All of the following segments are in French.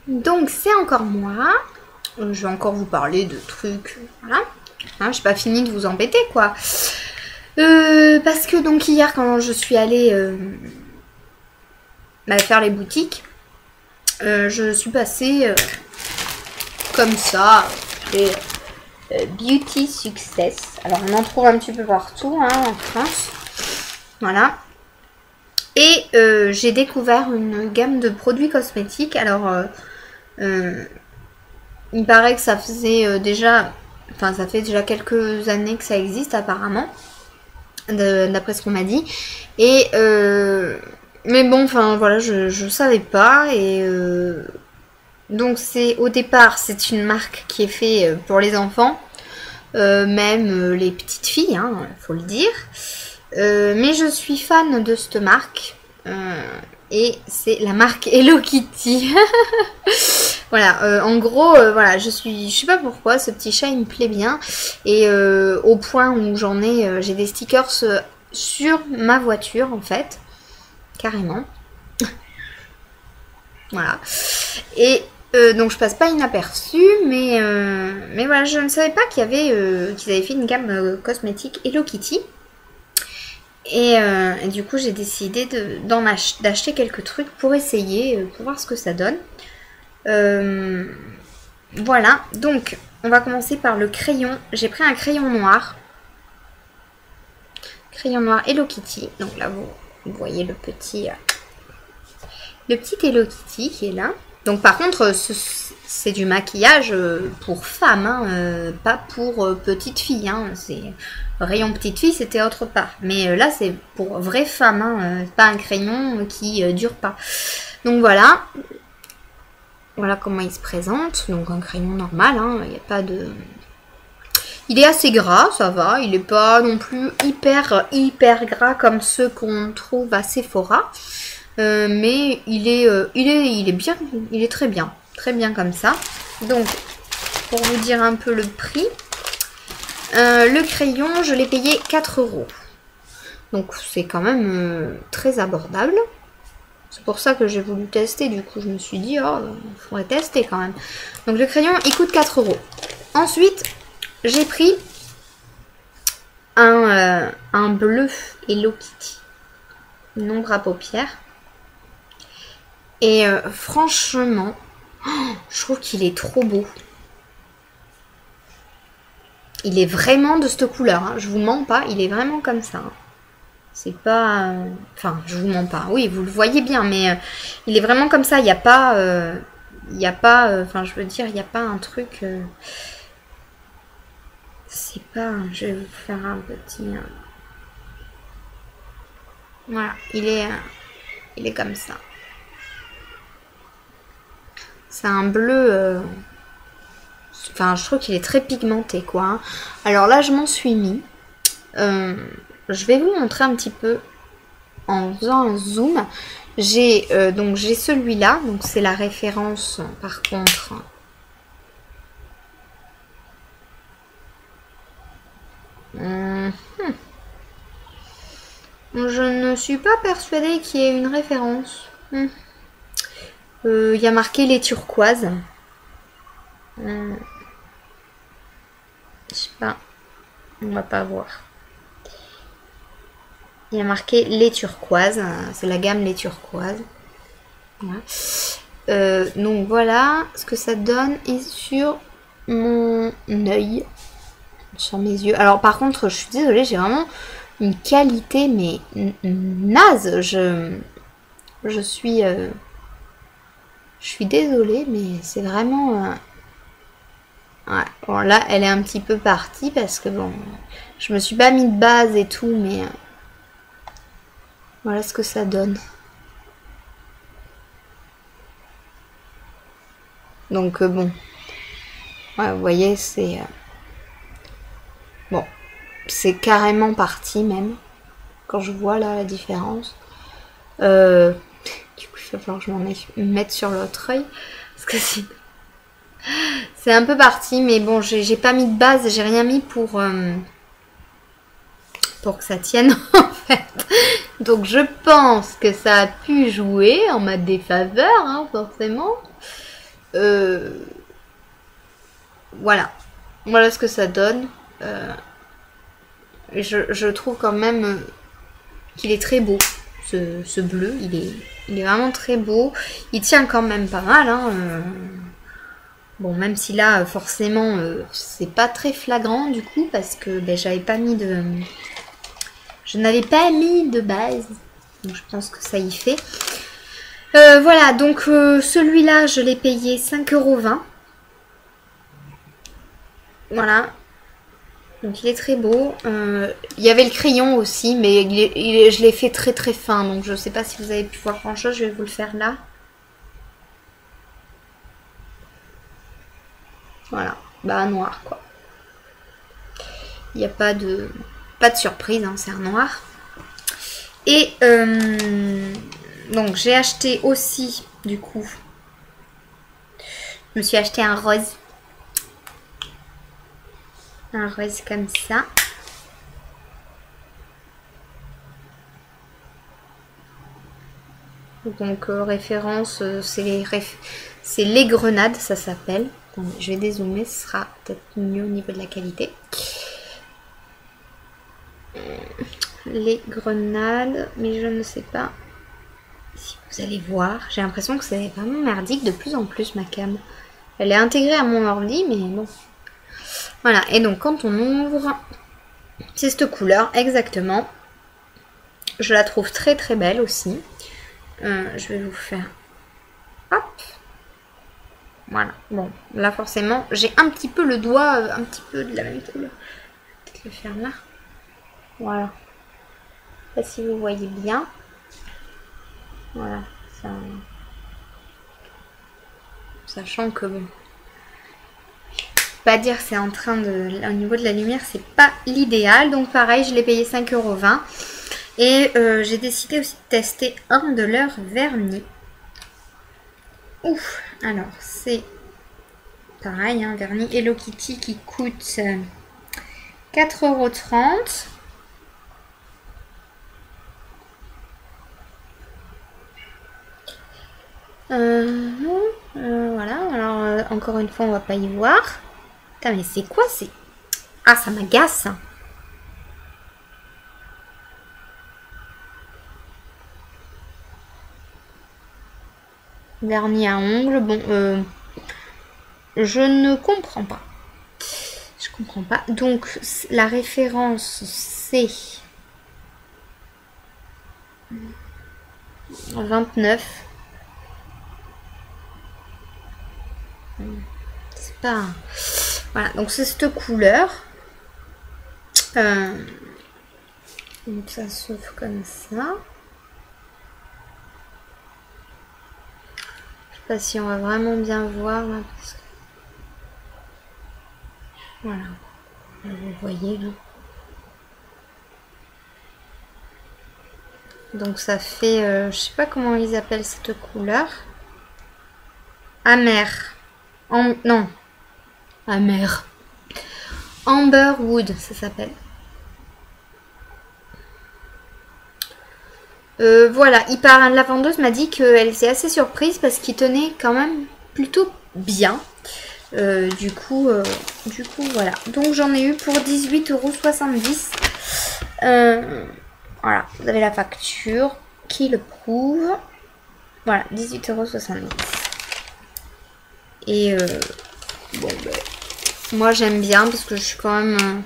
Donc c'est encore moi. Je vais encore vous parler de trucs. Voilà. Hein, j'ai pas fini de vous embêter quoi. Parce que donc hier quand je suis allée faire les boutiques, je suis passée comme ça. Et, Beauty Success. Alors on en trouve un petit peu partout hein, en France. Voilà. Et j'ai découvert une gamme de produits cosmétiques. Alors il me paraît que ça faisait déjà... Enfin ça fait déjà quelques années que ça existe apparemment. D'après ce qu'on m'a dit. Et mais bon, enfin voilà, je savais pas. Et donc c'est au départ, c'est une marque qui est faite pour les enfants. Même les petites filles, hein, faut le dire. Mais je suis fan de cette marque. Et c'est la marque Hello Kitty. Voilà, en gros, voilà, je sais pas pourquoi, ce petit chat il me plaît bien. Et au point où j'ai des stickers sur ma voiture en fait. Carrément. Voilà. Et donc je passe pas inaperçu, mais voilà, je ne savais pas qu'ils avaient fait une gamme cosmétique Hello Kitty. Et du coup j'ai décidé d'acheter quelques trucs pour essayer, pour voir ce que ça donne. Voilà, donc on va commencer par le crayon. J'ai pris un crayon noir. Crayon noir Hello Kitty. Donc là vous voyez le petit Hello Kitty qui est là. Donc par contre c'est du maquillage pour femmes, hein, pas pour petites filles. Hein. C'est rayon petite fille, c'était autre part. Mais là c'est pour vraies femmes, hein, pas un crayon qui dure pas. Donc voilà. Voilà comment il se présente. Donc un crayon normal, hein, il n'y a pas de... Il est assez gras, ça va. Il n'est pas non plus hyper gras comme ceux qu'on trouve à Sephora. Mais il est bien, il est très bien. Très bien comme ça. Donc, pour vous dire un peu le prix, le crayon, je l'ai payé 4 €. Donc c'est quand même très abordable. C'est pour ça que j'ai voulu tester. Du coup, je me suis dit, oh, il faudrait tester quand même. Donc le crayon, il coûte 4 €. Ensuite, j'ai pris un bleu Hello Kitty. Une ombre à paupières. Et franchement, je trouve qu'il est trop beau. Il est vraiment de cette couleur. Hein. Je vous mens pas, il est vraiment comme ça. Hein. C'est pas... Enfin, je vous mens pas. Oui, vous le voyez bien, mais il est vraiment comme ça. Il n'y a pas... Enfin, je veux dire, il n'y a pas un truc... C'est pas... Je vais vous faire un petit... Voilà, il est comme ça. C'est un bleu... Enfin, je trouve qu'il est très pigmenté, quoi. Hein. Alors là, je m'en suis mis. Je vais vous montrer un petit peu en faisant un zoom. J'ai celui-là. Donc, c'est la référence, par contre... Je ne suis pas persuadée qu'il y ait une référence. Il y a marqué les turquoises. Je sais pas. On va pas voir. Il y a marqué les turquoises. C'est la gamme les turquoises. Voilà. Donc voilà ce que ça donne et sur mon œil. Sur mes yeux. Alors par contre, je suis désolée, j'ai vraiment une qualité mais naze. Je suis désolée, mais c'est vraiment... Ouais, bon là, elle est un petit peu partie parce que bon, je me suis pas mis de base et tout, mais voilà ce que ça donne. Donc bon, ouais, vous voyez, c'est... Bon, c'est carrément parti même, quand je vois là la différence. Du coup, il va falloir que je me mette sur l'autre œil, parce que c'est un peu parti, mais bon, j'ai pas mis de base, j'ai rien mis pour que ça tienne en fait. Donc je pense que ça a pu jouer en ma défaveur, hein, forcément. Voilà. Voilà ce que ça donne. Je trouve quand même qu'il est très beau. Ce bleu, il est vraiment très beau. Il tient quand même pas mal. Hein. Bon, même si là, forcément, c'est pas très flagrant du coup, parce que ben, j'avais pas mis de... Je n'avais pas mis de base. Donc je pense que ça y fait. Voilà, donc celui-là, je l'ai payé 5,20 €. Voilà. Donc il est très beau. Il y avait le crayon aussi, mais je l'ai fait très très fin. Donc je sais pas si vous avez pu voir grand chose. Je vais vous le faire là. Voilà. Bah noir quoi. Il n'y a pas de surprise, hein, c'est un noir. Et donc j'ai acheté aussi, du coup, je me suis acheté un rose. Un rose comme ça. Donc référence, c'est les grenades, ça s'appelle. Je vais dézoomer, ce sera peut-être mieux au niveau de la qualité. Les grenades, mais je ne sais pas si vous allez voir. J'ai l'impression que c'est vraiment merdique de plus en plus ma cam. Elle est intégrée à mon ordi, mais bon. Voilà, et donc quand on ouvre, c'est cette couleur exactement. Je la trouve très très belle aussi. Je vais vous faire... Hop. Voilà, bon, là forcément, j'ai un petit peu le doigt, un petit peu de la même couleur. Peut-être le faire là. Voilà. Je sais pas si vous voyez bien. Voilà, ça... Sachant que bon... Pas dire c'est en train de... Au niveau de la lumière, c'est pas l'idéal. Donc pareil, je l'ai payé 5,20 €. Et j'ai décidé aussi de tester un de leurs vernis. Ouf, alors c'est pareil, un vernis Hello Kitty qui coûte 4,30 €. Voilà, alors encore une fois, on va pas y voir. Putain, mais c'est quoi? C'est... Ah, ça m'agace. Vernis à ongles, bon, je ne comprends pas. Je comprends pas. Donc, la référence, c'est 29. C'est pas... Voilà, donc c'est cette couleur. Donc ça s'ouvre comme ça. Je sais pas si on va vraiment bien voir là, parce que... Voilà, vous voyez là. Donc ça fait, je sais pas comment ils appellent cette couleur. Amer. Non. Amer. Amber Wood, ça s'appelle. Voilà, la vendeuse m'a dit qu'elle était assez surprise parce qu'il tenait quand même plutôt bien. Du coup, voilà. Donc j'en ai eu pour 18,70 €. Voilà, vous avez la facture qui le prouve. Voilà, 18,70 €. Et bon, ben, moi j'aime bien parce que je suis quand même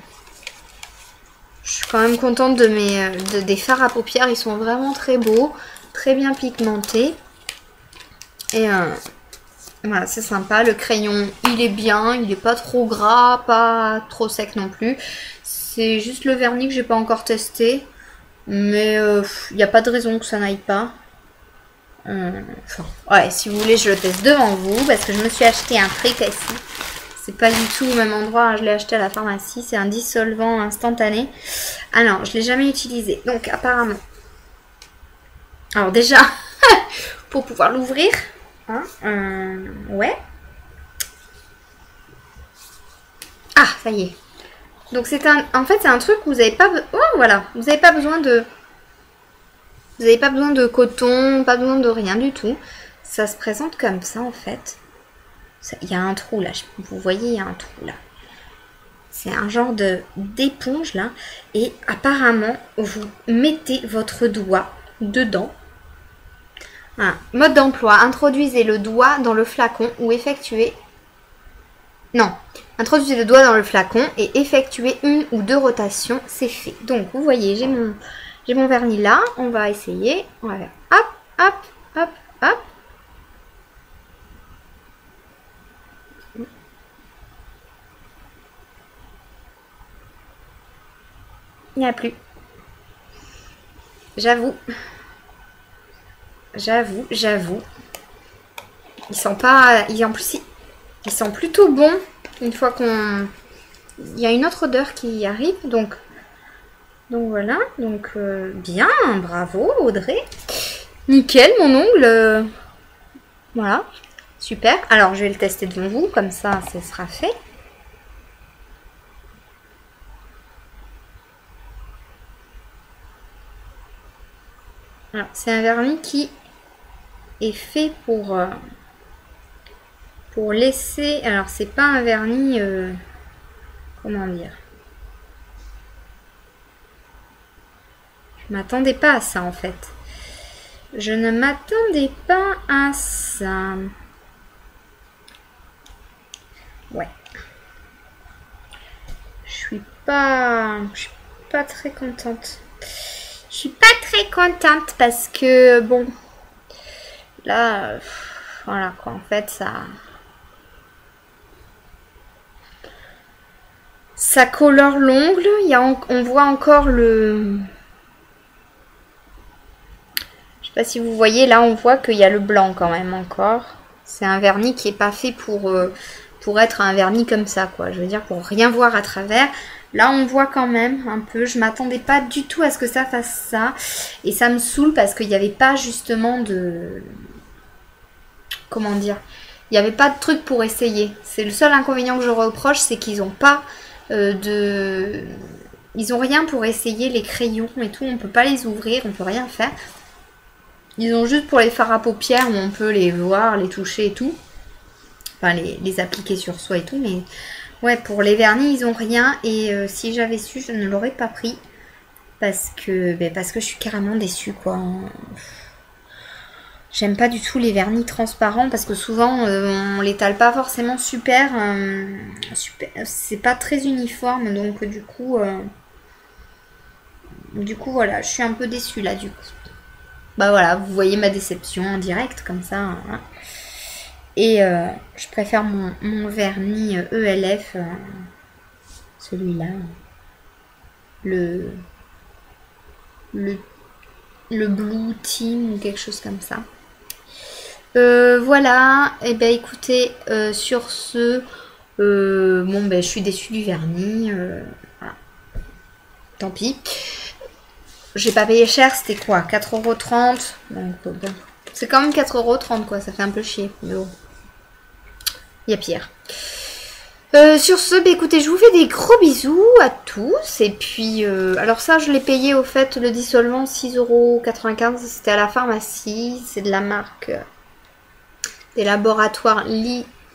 contente de des fards à paupières. Ils sont vraiment très beaux, très bien pigmentés. Et voilà, c'est sympa. Le crayon, il est bien, il est pas trop gras, pas trop sec non plus. C'est juste le vernis que j'ai pas encore testé. Mais il n'y a pas de raison que ça n'aille pas. Enfin, ouais, si vous voulez, je le teste devant vous parce que je me suis acheté un truc ici. C'est pas du tout au même endroit, hein, je l'ai acheté à la pharmacie. C'est un dissolvant instantané. Ah non, je l'ai jamais utilisé. Donc apparemment. Alors déjà, pour pouvoir l'ouvrir, hein, ouais. Ah, ça y est. Donc c'est en fait c'est un truc où vous n'avez pas, oh voilà, vous n'avez pas besoin de, coton, pas besoin de rien du tout. Ça se présente comme ça en fait. Il y a un trou là, vous voyez, il y a un trou là. C'est un genre d'éponge là. Et apparemment, vous mettez votre doigt dedans. Voilà. Mode d'emploi, introduisez le doigt dans le flacon ou effectuez... Non, introduisez le doigt dans le flacon et effectuez 1 ou 2 rotations, c'est fait. Donc, vous voyez, j'ai mon vernis là. On va essayer. On va faire hop, hop, hop, hop. Il n'y a plus. J'avoue. Ils sont pas... En plus, ils sont plutôt bons. Une fois qu'on... Il y a une autre odeur qui arrive. Donc voilà. Donc, bien. Bravo, Audrey. Nickel, mon ongle. Voilà. Super. Alors, je vais le tester devant vous. Comme ça, ce sera fait. C'est un vernis qui est fait pour laisser... Alors, c'est pas un vernis... comment dire? Je m'attendais pas à ça, en fait. Je ne m'attendais pas à ça. Ouais. Je suis pas très contente. Je suis pas très contente parce que, bon, là, voilà quoi, en fait, ça colore l'ongle. On voit encore le... Je sais pas si vous voyez, là, on voit qu'il y a le blanc quand même encore. C'est un vernis qui est pas fait pour être un vernis comme ça, quoi. Je veux dire, pour rien voir à travers. Là, on voit quand même un peu. Je m'attendais pas du tout à ce que ça fasse ça. Et ça me saoule parce qu'il n'y avait pas justement de... Comment dire? Il n'y avait pas de truc pour essayer. C'est le seul inconvénient que je reproche, c'est qu'ils n'ont pas de... Ils ont rien pour essayer les crayons et tout. On peut pas les ouvrir, on peut rien faire. Ils ont juste pour les fards à paupières où on peut les voir, les toucher et tout. Enfin, les appliquer sur soi et tout, mais... Ouais, pour les vernis, ils ont rien. Et si j'avais su, je ne l'aurais pas pris. Parce que je suis carrément déçue, quoi. J'aime pas du tout les vernis transparents. Parce que souvent, on l'étale pas forcément super. C'est pas très uniforme. Donc, du coup, voilà. Je suis un peu déçue, là, du coup. Bah voilà, vous voyez ma déception en direct, comme ça. Hein. Et je préfère mon vernis ELF, celui-là, le Blue Team ou quelque chose comme ça. Voilà, et ben écoutez, sur ce, bon ben je suis déçue du vernis, voilà. Tant pis. J'ai pas payé cher, c'était quoi, 4,30 €. Donc bon. C'est quand même 4,30 € quoi, ça fait un peu chier. Mais bon. Il y a pire. Sur ce, bah, écoutez, je vous fais des gros bisous à tous. Et puis, alors ça, je l'ai payé au fait, le dissolvant 6,95 €. C'était à la pharmacie. C'est de la marque des laboratoires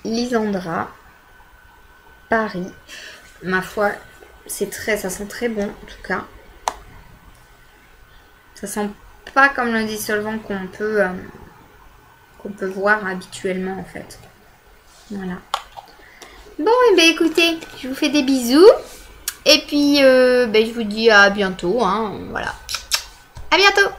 Lisandra, Paris. Ma foi, ça sent très bon en tout cas. Ça sent pas comme le dissolvant qu'on peut voir habituellement en fait. Voilà. Bon, et bien écoutez, je vous fais des bisous. Et puis, je vous dis à bientôt. Hein, voilà. À bientôt.